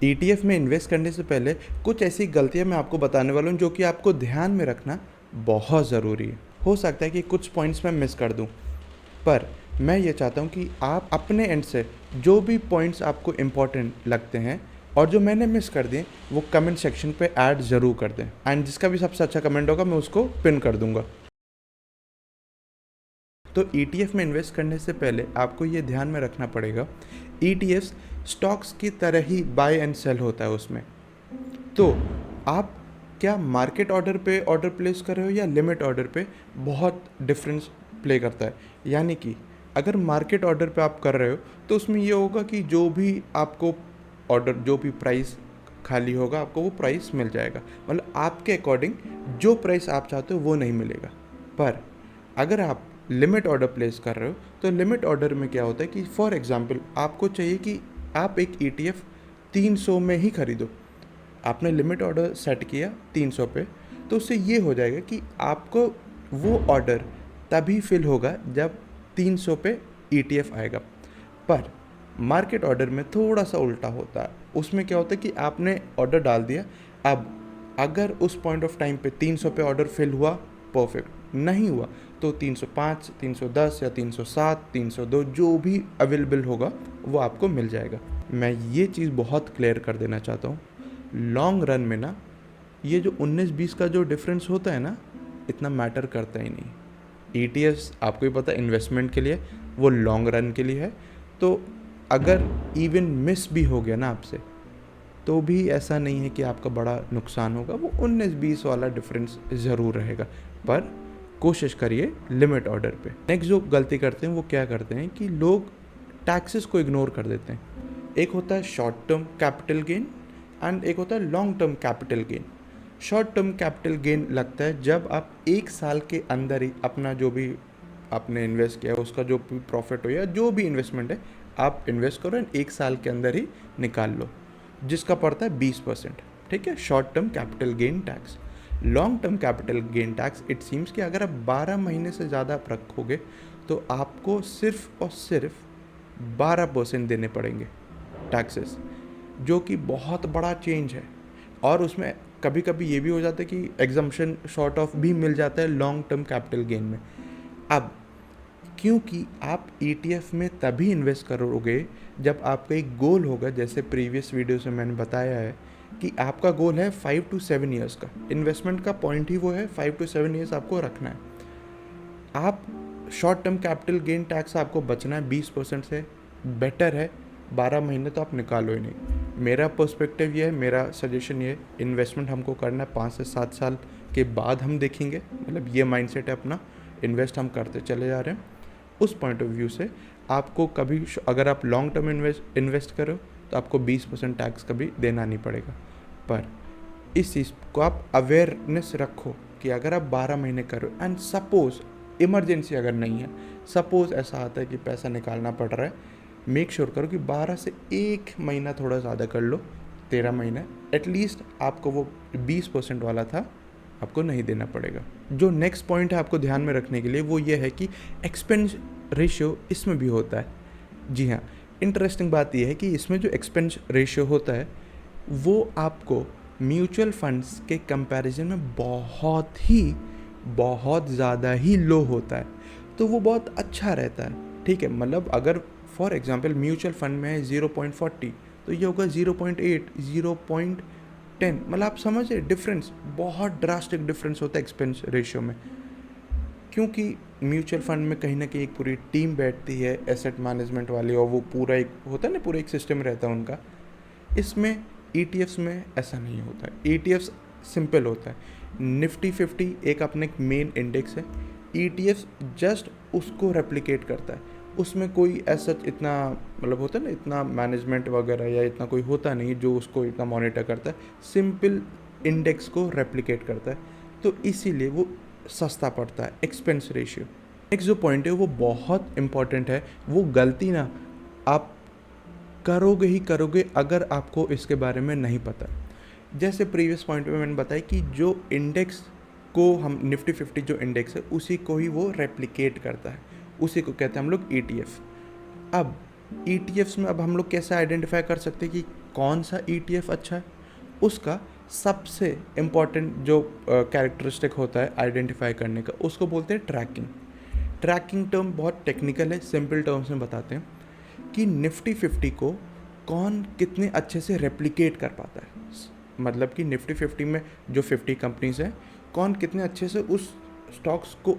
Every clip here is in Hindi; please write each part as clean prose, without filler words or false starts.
ईटीएफ में इन्वेस्ट करने से पहले कुछ ऐसी गलतियां मैं आपको बताने वाला हूं जो कि आपको ध्यान में रखना बहुत ज़रूरी है। हो सकता है कि कुछ पॉइंट्स मैं मिस कर दूं, पर मैं ये चाहता हूं कि आप अपने एंड से जो भी पॉइंट्स आपको इम्पोर्टेंट लगते हैं और जो मैंने मिस कर दिए वो कमेंट सेक्शन पे ऐड ज़रूर कर दें, एंड जिसका भी सबसे अच्छा कमेंट होगा मैं उसको पिन कर दूंगा। तो ईटीएफ में इन्वेस्ट करने से पहले आपको ये ध्यान में रखना पड़ेगा, ईटीएफ स्टॉक्स की तरह ही बाय एंड सेल होता है उसमें। तो आप क्या मार्केट ऑर्डर पे ऑर्डर प्लेस कर रहे हो या लिमिट ऑर्डर पे, बहुत डिफरेंस प्ले करता है। यानी कि अगर मार्केट ऑर्डर पे आप कर रहे हो तो उसमें ये होगा कि जो भी आपको ऑर्डर, जो भी प्राइस खाली होगा आपको वो प्राइस मिल जाएगा, मतलब आपके अकॉर्डिंग जो प्राइस आप चाहते हो वो नहीं मिलेगा। पर अगर आप लिमिट ऑर्डर प्लेस कर रहे हो तो लिमिट ऑर्डर में क्या होता है कि फॉर एग्जांपल आपको चाहिए कि आप एक ईटीएफ 300 में ही खरीदो। आपने लिमिट ऑर्डर सेट किया 300 पे, तो उससे ये हो जाएगा कि आपको वो ऑर्डर तभी फिल होगा जब 300 पे ईटीएफ आएगा। पर मार्केट ऑर्डर में थोड़ा सा उल्टा होता है। उसमें क्या होता है कि आपने ऑर्डर डाल दिया, अब अगर उस पॉइंट ऑफ टाइम पे 300 पे ऑर्डर फिल हुआ, परफेक्ट, नहीं हुआ तो 305, 310 या 307, 302 जो भी अवेलेबल होगा वो आपको मिल जाएगा। मैं ये चीज़ बहुत क्लियर कर देना चाहता हूँ, लॉन्ग रन में ना ये जो 19-20 का जो डिफरेंस होता है ना, इतना मैटर करता ही नहीं। ईटीएफ्स आपको ही पता है इन्वेस्टमेंट के लिए, वो लॉन्ग रन के लिए है। तो अगर इवन मिस भी हो गया ना आपसे, तो भी ऐसा नहीं है कि आपका बड़ा नुकसान होगा, वो 19-20 वाला डिफरेंस ज़रूर रहेगा। पर कोशिश करिए लिमिट ऑर्डर पे। नेक्स्ट जो गलती करते हैं वो क्या करते हैं कि लोग टैक्सेस को इग्नोर कर देते हैं। एक होता है short term capital gain and एक होता है long term capital gain. Short term capital gain लगता है जब आप एक साल के अंदर ही अपना जो भी आपने इन्वेस्ट किया उसका जो भी प्रॉफिट हो या जो भी इन्वेस्टमेंट है आप इन्वेस्ट करो एंड एक साल के अंदर ही निकाल लो, जिसका पड़ता है 20%। ठीक है, short term capital gain tax. Long term capital gain tax it seems कि अगर आप 12 महीने से ज़्यादा आप रखोगे तो आपको सिर्फ और सिर्फ 12% देने पड़ेंगे टैक्सेस, जो कि बहुत बड़ा चेंज है। और उसमें कभी कभी ये भी हो जाता है कि एग्जम्पशन शॉर्ट ऑफ भी मिल जाता है लॉन्ग टर्म कैपिटल गेन में। अब क्योंकि आप ईटीएफ में तभी इन्वेस्ट करोगे जब आपका एक गोल होगा, जैसे प्रीवियस वीडियो से मैंने बताया है कि आपका गोल है 5 to 7 ईयर्स का। इन्वेस्टमेंट का पॉइंट ही वो है, 5 to 7 ईयर्स आपको रखना है। आप short term capital gain tax आपको बचना है 20% से, बेटर है 12 महीने तो आप निकालो ही नहीं। मेरा पर्सपेक्टिव ये है, मेरा सजेशन ये है, इन्वेस्टमेंट हमको करना है 5 से 7 साल के बाद हम देखेंगे, मतलब ये माइंडसेट है अपना, इन्वेस्ट हम करते चले जा रहे हैं। उस पॉइंट ऑफ व्यू से आपको कभी, अगर आप लॉन्ग टर्म इन्वेस्ट करो तो आपको 20% टैक्स कभी देना नहीं पड़ेगा। पर इस चीज़ को आप अवेयरनेस रखो कि अगर आप 12 महीने करो एंड सपोज इमरजेंसी अगर नहीं है, सपोज ऐसा आता है कि पैसा निकालना पड़ रहा है, मेक श्योर करो कि 12 से 1 महीना थोड़ा ज़्यादा कर लो, 13 महीने एटलीस्ट आपको वो 20% वाला था आपको नहीं देना पड़ेगा। जो नेक्स्ट पॉइंट है आपको ध्यान में रखने के लिए वो ये है कि एक्सपेंस रेशियो इसमें भी होता है। जी हाँ, इंटरेस्टिंग बात यह है कि इसमें जो एक्सपेंस रेशियो होता है वो आपको म्यूचुअल फंड्स के कंपैरिजन में बहुत ज़्यादा ही लो होता है, तो वो बहुत अच्छा रहता है। ठीक है, मतलब अगर फॉर एग्जांपल म्यूचुअल फंड में है 0.40 तो ये होगा 0.8, 0.10, मतलब आप समझे डिफरेंस, बहुत ड्रास्टिक डिफरेंस होता है एक्सपेंस रेशियो में। क्योंकि म्यूचुअल फंड में कहीं ना कहीं एक पूरी टीम बैठती है एसेट मैनेजमेंट वाली, और वो पूरा एक होता है ना, पूरा एक सिस्टम रहता है उनका। इसमें ईटीएफ्स में ऐसा नहीं होता है। ईटीएफ्स सिंपल होता है, निफ्टी 50 एक अपने मेन इंडेक्स है, ईटीएफ्स जस्ट उसको रेप्लिकेट करता है। उसमें कोई ऐसा इतना, मतलब होता है ना, इतना मैनेजमेंट वगैरह या इतना कोई होता नहीं जो उसको इतना मॉनिटर करता है, सिंपल इंडेक्स को रेप्लिकेट करता है, तो इसीलिए वो सस्ता पड़ता है एक्सपेंस रेशियो। नेक्स्ट जो पॉइंट है वो बहुत इंपॉर्टेंट है, वो गलती ना आप करोगे ही करोगे अगर आपको इसके बारे में नहीं पता। जैसे प्रीवियस पॉइंट में मैंने बताया कि जो इंडेक्स को हम निफ्टी 50 जो इंडेक्स है उसी को ही वो रेप्लिकेट करता है, उसी को कहते हैं हम लोग ईटीएफ। अब ईटीएफ्स में अब हम लोग कैसे आइडेंटिफाई कर सकते हैं कि कौन सा ETF अच्छा है, उसका सबसे इम्पॉर्टेंट जो कैरेक्टरिस्टिक होता है आइडेंटिफाई करने का, उसको बोलते हैं ट्रैकिंग। ट्रैकिंग टर्म बहुत टेक्निकल है, सिंपल टर्म्स में बताते हैं कि निफ्टी 50 को कौन कितने अच्छे से रेप्लिकेट कर पाता है। मतलब कि निफ्टी 50 में जो 50 कंपनीज हैं, कौन कितने अच्छे से उस स्टॉक्स को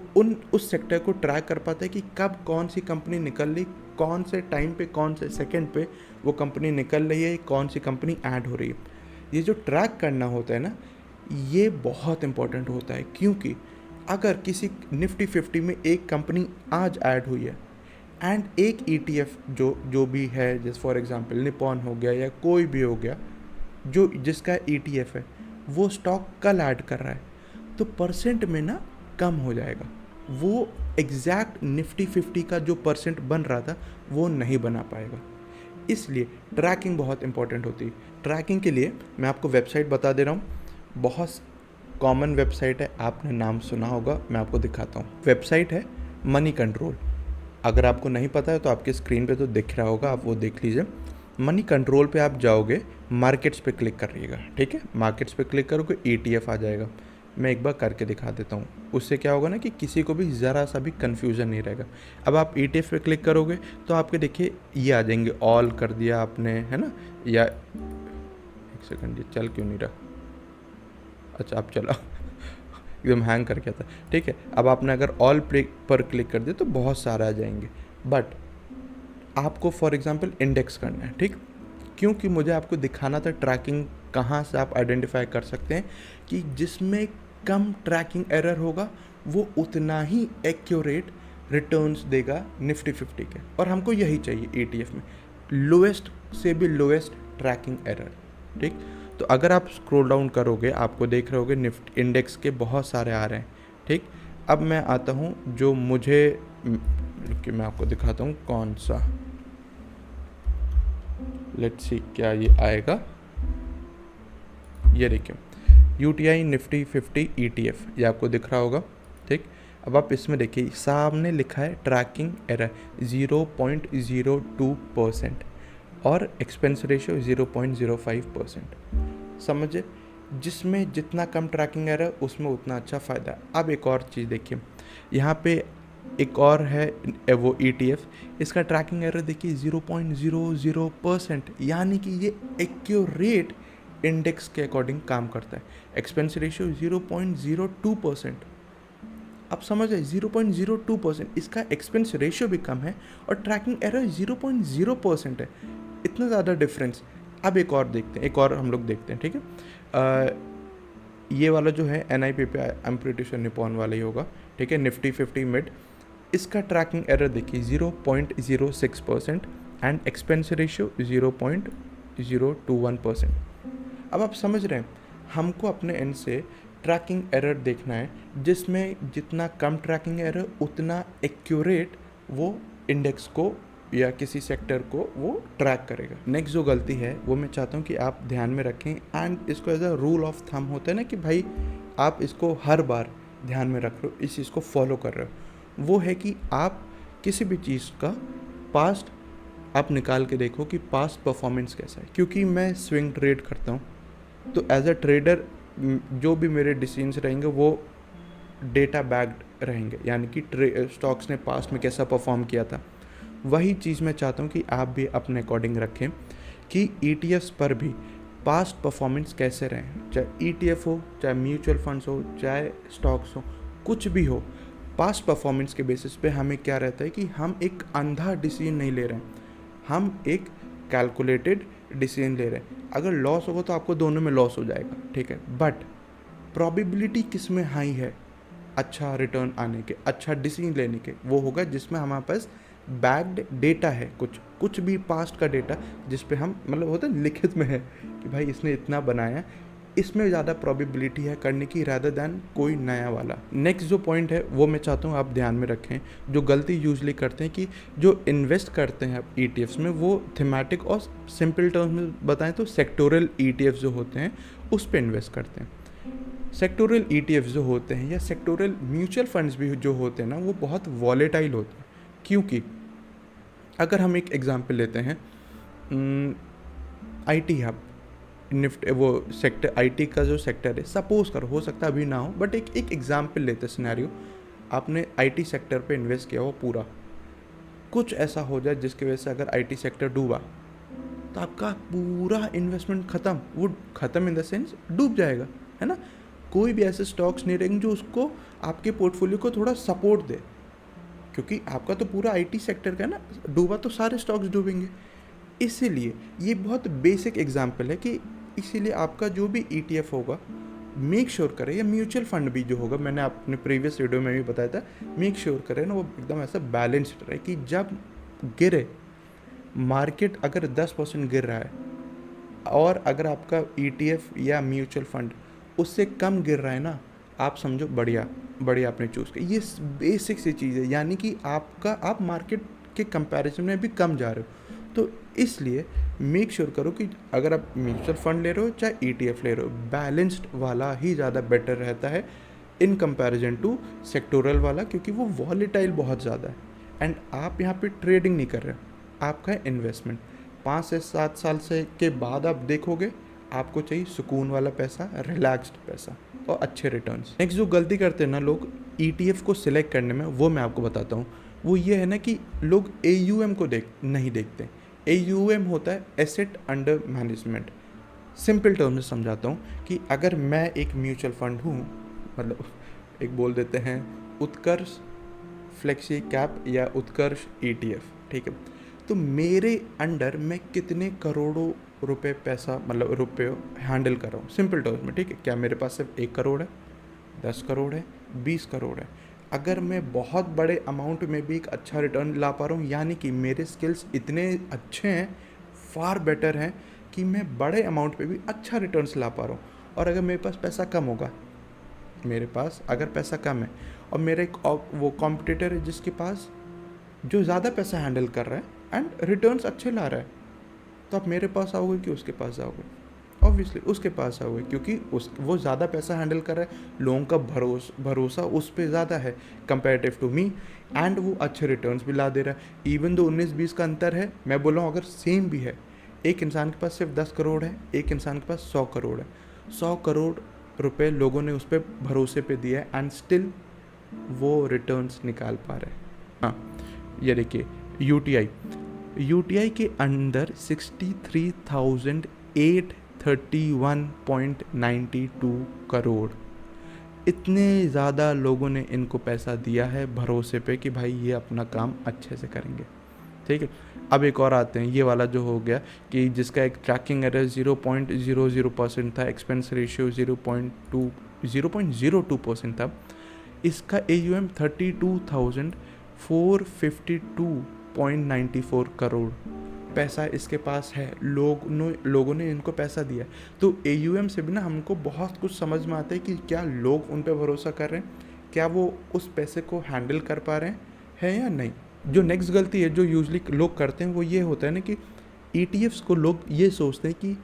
उस सेक्टर को ट्रैक कर पाता है कि कब कौन सी कंपनी निकल रही, कौन से टाइम पे, कौन से सेकंड पे वो कंपनी निकल रही है, कौन सी कंपनी ऐड हो रही है। ये जो ट्रैक करना होता है ना, ये बहुत इंपॉर्टेंट होता है, क्योंकि अगर किसी निफ्टी 50 में एक कंपनी आज ऐड हुई है एंड एक ETF जो भी है, जैसे फॉर एग्जांपल निपॉन हो गया या कोई भी हो गया, जो जिसका ETF है, वो स्टॉक कल ऐड कर रहा है, तो परसेंट में ना कम हो जाएगा। वो एग्जैक्ट निफ्टी 50 का जो परसेंट बन रहा था वो नहीं बना पाएगा। इसलिए ट्रैकिंग बहुत इंपॉर्टेंट होती है। ट्रैकिंग के लिए मैं आपको वेबसाइट बता दे रहा हूँ, बहुत कॉमन वेबसाइट है, आपने नाम सुना होगा, मैं आपको दिखाता हूँ। वेबसाइट है मनी कंट्रोल। अगर आपको नहीं पता है तो आपके स्क्रीन पे तो दिख रहा होगा, आप वो देख लीजिए। मनी कंट्रोल पे आप जाओगे, मार्केट्स पे क्लिक करिएगा, ठीक है। मार्केट्स पे क्लिक करोगे, ETF आ जाएगा। मैं एक बार करके दिखा देता हूँ, उससे क्या होगा ना कि किसी को भी ज़रा सा भी कन्फ्यूज़न नहीं रहेगा। अब आप ETF पे क्लिक करोगे तो आपके देखिए ये आ जाएंगे, ऑल कर दिया आपने, है ना, या एक सेकंड ये चल क्यों नहीं रहा, अच्छा आप चला एकदम हैंग कर गया था, ठीक है। अब आपने अगर ऑल पर क्लिक कर दिया तो बहुत सारे आ जाएंगे, बट आपको फॉर एग्जांपल इंडेक्स करना है, ठीक। क्योंकि मुझे आपको दिखाना था ट्रैकिंग कहाँ से आप आइडेंटिफाई कर सकते हैं कि जिसमें कम ट्रैकिंग एरर होगा वो उतना ही एक्यूरेट रिटर्न्स देगा निफ्टी 50 के, और हमको यही चाहिए ETF में, लोएस्ट से भी लोएस्ट ट्रैकिंग एरर, ठीक। तो अगर आप स्क्रॉल डाउन करोगे आपको देख रहे होगे निफ्टी इंडेक्स के बहुत सारे आ रहे हैं, ठीक। अब मैं आता हूँ जो मुझे, कि मैं आपको दिखाता हूँ कौन सा, लेट्स सी क्या ये आएगा, ये देखिए UTI निफ्टी 50 ETF, ये आपको दिख रहा होगा, ठीक। अब आप इसमें देखिए सामने लिखा है ट्रैकिंग एरर 0.02% और एक्सपेंस रेशियो 0.05%। समझे, जिसमें जितना कम ट्रैकिंग एरर उसमें उतना अच्छा फ़ायदा है। अब एक और चीज़ देखिए, यहाँ पे एक और है वो ETF, इसका ट्रैकिंग एरर देखिए 0.00%, यानी कि ये एक्यूरेट इंडेक्स के अकॉर्डिंग काम करता है। एक्सपेंस रेशियो 0.02%, आप समझ रहे 0.02%, इसका एक्सपेंस रेशियो भी कम है और ट्रैकिंग एरर 0.0% है, इतना ज़्यादा डिफरेंस। अब एक और देखते हैं, एक और हम लोग देखते हैं, ठीक है। ये वाला जो है NIPP, I am pretty sure Nippon वाला ही होगा, ठीक है, निफ्टी 50 मिड, इसका ट्रैकिंग एरर देखिए 0.06% एंड एक्सपेंस रेशियो 0.021%। अब आप समझ रहे हैं, हमको अपने एंड से ट्रैकिंग एरर देखना है जिसमें जितना कम ट्रैकिंग एरर उतना एक्यूरेट वो इंडेक्स को या किसी सेक्टर को वो ट्रैक करेगा। नेक्स्ट जो गलती है वो मैं चाहता हूँ कि आप ध्यान में रखें, एंड इसको as a rule of thumb होता है ना कि भाई आप इसको हर बार ध्यान में रख रहे हो, इस चीज़ को फॉलो कर रहे हो, वो है कि आप किसी भी चीज़ का पास्ट आप निकाल के देखो कि पास्ट परफॉर्मेंस कैसा है। क्योंकि मैं स्विंग ट्रेड करता हूँ, तो एज अ ट्रेडर जो भी मेरे डिसीजंस रहेंगे वो डेटा बैक्ड रहेंगे, यानी कि स्टॉक्स ने पास्ट में कैसा परफॉर्म किया था, वही चीज़ मैं चाहता हूँ कि आप भी अपने अकॉर्डिंग रखें कि ETFs पर भी पास्ट परफॉर्मेंस कैसे रहे, चाहे ETF हो, चाहे म्यूचुअल फंड्स हो, चाहे स्टॉक्स हो, कुछ भी हो, पास्ट परफॉर्मेंस के बेसिस पे हमें क्या रहता है कि हम एक अंधा डिसीजन नहीं ले रहे हैं, हम एक कैलकुलेटेड डिसीजन ले रहे हैं। अगर लॉस होगा तो आपको दोनों में लॉस हो जाएगा, ठीक है, बट प्रोबेबिलिटी किस में हाई है अच्छा रिटर्न आने के, अच्छा डिसीजन लेने के, वो होगा जिसमें हमारे पास बैक्ड डेटा है, कुछ भी पास्ट का डेटा जिस पे हम मतलब होता है लिखित में है कि भाई इसने इतना बनाया, इसमें ज़्यादा प्रोबेबिलिटी है करने की रादर दैन कोई नया वाला। नेक्स्ट जो पॉइंट है वो मैं चाहता हूँ आप ध्यान में रखें, जो गलती यूजली करते हैं कि जो इन्वेस्ट करते हैं आप ETFs में वो थीमेटिक और सिंपल टर्म्स में बताएं तो सेक्टोरल ETFs जो होते हैं उस पर इन्वेस्ट करते हैं। सेक्टोरल ETFs जो होते हैं या सेक्टोरल म्यूचुअल फंड्स भी जो होते हैं ना, वो बहुत वॉलेटाइल होते हैं। क्योंकि अगर हम एक एग्जांपल लेते हैं, आईटी हब, निफ्ट वो सेक्टर आईटी का जो सेक्टर है, सपोज करो, हो सकता है अभी ना हो, बट एक एग्जांपल लेते सिनेरियो, आपने आईटी सेक्टर पे इन्वेस्ट किया हो पूरा, कुछ ऐसा हो जाए जिसकी वजह से अगर आईटी सेक्टर डूबा तो आपका पूरा इन्वेस्टमेंट ख़त्म, वो ख़त्म इन द सेंस डूब जाएगा, है ना। कोई भी ऐसे स्टॉक्स नहीं रहेंगे जो उसको आपके पोर्टफोलियो को थोड़ा सपोर्ट दे, क्योंकि आपका तो पूरा आईटी सेक्टर का है ना, डूबा तो सारे स्टॉक्स डूबेंगे। इसीलिए ये बहुत बेसिक एग्जांपल है कि इसीलिए आपका जो भी ईटीएफ होगा मेक श्योर करें, या म्यूचुअल फंड भी जो होगा, मैंने अपने प्रीवियस वीडियो में भी बताया था, मेक श्योर करें ना वो एकदम ऐसा बैलेंस्ड रहे कि जब गिरे, मार्केट अगर 10% गिर रहा है और अगर आपका ईटीएफ या म्यूचुअल फंड उससे कम गिर रहा है ना, आप समझो बढ़िया बढ़िया आपने चूज़ किया। ये बेसिक सी चीज़ है, यानी कि आप मार्केट के कंपैरिजन में भी कम जा रहे हो। तो इसलिए मेक श्योर करो कि अगर आप म्यूचुअल फंड ले रहे हो चाहे ईटीएफ ले रहे हो, बैलेंस्ड वाला ही ज़्यादा बेटर रहता है इन कंपैरिजन टू सेक्टोरल वाला, क्योंकि वो वॉलेटाइल बहुत ज़्यादा है। एंड आप यहाँ पे ट्रेडिंग नहीं कर रहे हो, आपका इन्वेस्टमेंट 5 से 7 साल से के बाद आप देखोगे आपको चाहिए सुकून वाला पैसा, रिलैक्स्ड पैसा और अच्छे रिटर्न्स। नेक्स्ट जो गलती करते हैं ना लोग ईटीएफ को सिलेक्ट करने में, वो मैं आपको बताता हूँ। वो ये है ना कि लोग AUM को नहीं देखते। AUM होता है asset under management. Simple term में समझाता हूँ कि अगर मैं एक म्यूचुअल फंड हूँ, मतलब एक बोल देते हैं उत्कर्ष फ्लेक्सी कैप या उत्कर्ष ETF, ठीक है, तो मेरे अंडर मैं कितने करोड़ों रुपए पैसा, मतलब रुपये हैंडल कर रहा हूँ सिंपल टर्म्स में, ठीक है। क्या मेरे पास सिर्फ 1 करोड़ है, 10 करोड़ है, 20 करोड़ है? अगर मैं बहुत बड़े अमाउंट में भी एक अच्छा रिटर्न ला पा रहा हूँ, यानी कि मेरे स्किल्स इतने अच्छे हैं, फार बेटर हैं कि मैं बड़े अमाउंट पे भी अच्छा रिटर्न्स ला पा रहा हूँ। और अगर मेरे पास पैसा कम होगा, मेरे पास अगर पैसा कम है और मेरा एक वो कॉम्पिटिटर है जिसके पास जो ज़्यादा पैसा हैंडल कर रहा है एंड रिटर्न्स अच्छे ला रहा है, तो आप मेरे पास आओगे कि उसके पास आओगे? ऑब्वियसली उसके पास आओगे, क्योंकि वो ज़्यादा पैसा हैंडल कर रहा है, लोगों का भरोसा उस पर ज़्यादा है कंपेरेटिव टू मी, एंड वो अच्छे रिटर्न्स भी ला दे रहा है। इवन दो 19-20 का अंतर है, मैं बोल रहा हूँ अगर सेम भी है, एक इंसान के पास सिर्फ 10 करोड़ है, एक इंसान के पास 100 करोड़ है, 100 करोड़ रुपए लोगों ने उस पर भरोसे पे दिया है एंड स्टिल वो रिटर्न्स निकाल पा रहे हैं। हाँ, ये देखिए यूटीआई के अंदर 63,831.92 करोड़, इतने ज़्यादा लोगों ने इनको पैसा दिया है भरोसे पे कि भाई ये अपना काम अच्छे से करेंगे, ठीक है। अब एक और आते हैं, ये वाला जो हो गया कि जिसका एक ट्रैकिंग एरर 0.00% था, एक्सपेंस रेशियो 0.02% था, इसका AUM 32,452.94 करोड़ पैसा इसके पास है। लोगों ने इनको पैसा दिया। तो AUM से भी ना हमको बहुत कुछ समझ में आता है कि क्या लोग उन पे भरोसा कर रहे हैं, क्या वो उस पैसे को हैंडल कर पा रहे हैं या नहीं। जो नेक्स्ट गलती है जो यूजली लोग करते हैं वो ये होता है ना कि ETFs को लोग ये सोचते हैं कि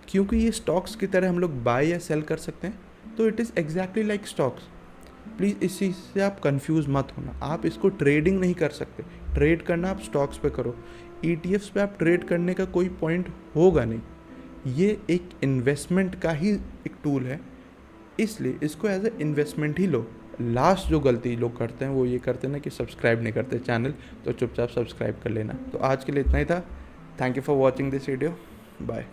क्योंकि ये स्टॉक्स की तरह हम लोग बाय या सेल कर सकते हैं, तो it is exactly like stocks. Please इस चीज़ से आप कंफ्यूज मत होना, आप इसको ट्रेडिंग नहीं कर सकते। ट्रेड करना आप स्टॉक्स पे करो, ETFs पे आप ट्रेड करने का कोई पॉइंट होगा नहीं। ये एक इन्वेस्टमेंट का ही एक टूल है, इसलिए इसको एज ए इन्वेस्टमेंट ही लो। लास्ट जो गलती लोग करते हैं वो ये करते हैं ना कि सब्सक्राइब नहीं करते चैनल, तो चुपचाप सब्सक्राइब कर लेना। तो आज के लिए इतना ही था। Thank you for watching this video, bye.